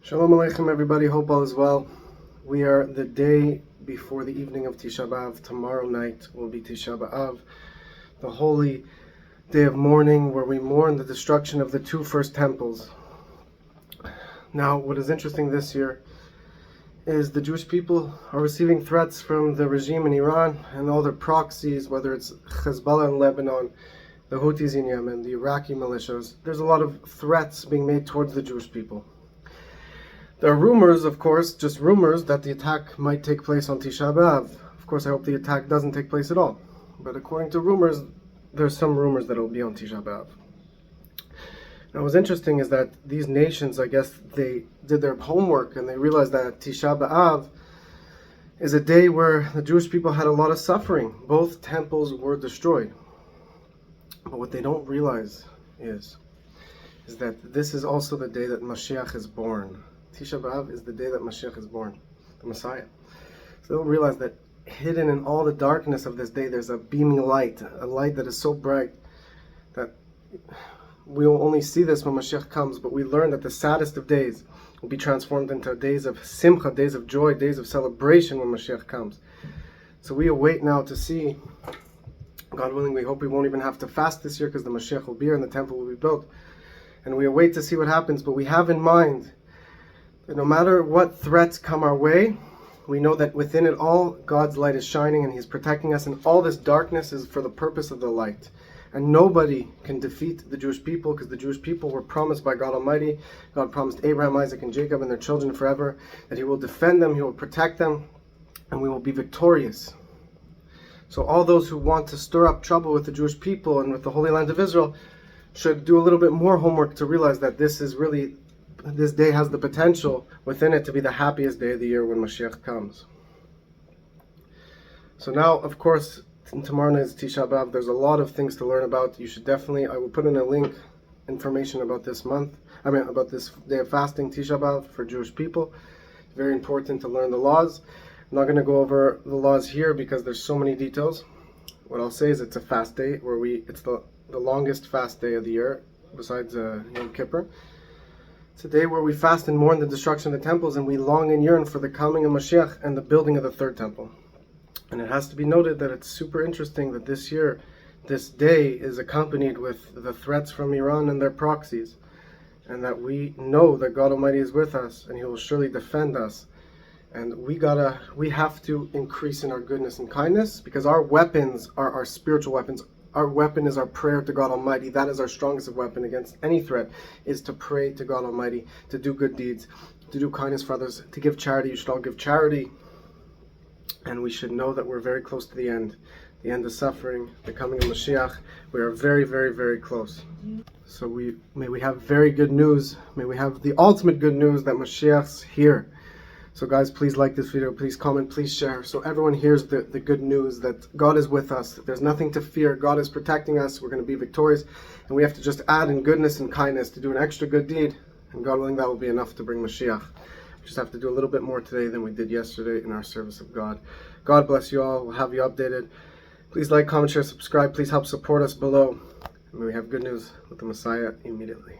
Shalom Aleichem everybody, hope all is well. We are the day before the evening of Tisha B'Av. Tomorrow night will be Tisha B'Av, the holy day of mourning where we mourn the destruction of the two first temples. Now what is interesting this year is the Jewish people are receiving threats from the regime in Iran and all their proxies, whether it's Hezbollah in Lebanon, the Houthis in Yemen, the Iraqi militias. There's a lot of threats being made towards the Jewish people. There are rumors, of course, just rumors, that the attack might take place on Tisha B'Av. Of course, I hope the attack doesn't take place at all. But according to rumors, there's some rumors that it will be on Tisha B'Av. Now, what's interesting is that these nations, I guess, they did their homework and they realized that Tisha B'Av is a day where the Jewish people had a lot of suffering. Both temples were destroyed. But what they don't realize is that this is also the day that Mashiach is born. Tisha B'Av is the day that Mashiach is born, the Messiah. So they don't realize that hidden in all the darkness of this day, there's a beaming light, a light that is so bright that we will only see this when Mashiach comes, but we learn that the saddest of days will be transformed into days of simcha, days of joy, days of celebration when Mashiach comes. So we await now to see, God willing, we hope we won't even have to fast this year because the Mashiach will be here and the temple will be built. And we await to see what happens, but we have in mind that no matter what threats come our way, we know that within it all, God's light is shining and He's protecting us, and all this darkness is for the purpose of the light. And nobody can defeat the Jewish people, because the Jewish people were promised by God Almighty. God promised Abraham, Isaac, and Jacob and their children forever that He will defend them, He will protect them, and we will be victorious. So all those who want to stir up trouble with the Jewish people and with the Holy Land of Israel should do a little bit more homework to realize that this day has the potential within it to be the happiest day of the year when Mashiach comes. So now, of course, tomorrow night is Tisha B'Av. There's a lot of things to learn about. You should definitely, I will put in a link, information about this about this day of fasting, Tisha B'Av, for Jewish people. It's very important to learn the laws. I'm not going to go over the laws here because there's so many details. What I'll say is it's a fast day where it's the longest fast day of the year besides Yom Kippur. It's a day where we fast and mourn the destruction of the temples, and we long and yearn for the coming of Mashiach and the building of the third temple. And it has to be noted that it's super interesting that this year, this day is accompanied with the threats from Iran and their proxies, and that we know that God Almighty is with us and He will surely defend us. And we have to increase in our goodness and kindness, because our weapons are our spiritual weapons. Our weapon is our prayer to God Almighty. That is our strongest weapon against any threat, is to pray to God Almighty, to do good deeds, to do kindness for others, to give charity. You should all give charity. And we should know that we're very close to the end of suffering, the coming of Mashiach. We are very, very, very close. So may we have very good news. May we have the ultimate good news that Mashiach's here. So guys, please like this video, please comment, please share, so everyone hears the good news that God is with us. There's nothing to fear. God is protecting us. We're going to be victorious. And we have to just add in goodness and kindness to do an extra good deed. And God willing, that will be enough to bring Mashiach. We just have to do a little bit more today than we did yesterday in our service of God. God bless you all. We'll have you updated. Please like, comment, share, subscribe. Please help support us below. And may we have good news with the Messiah immediately.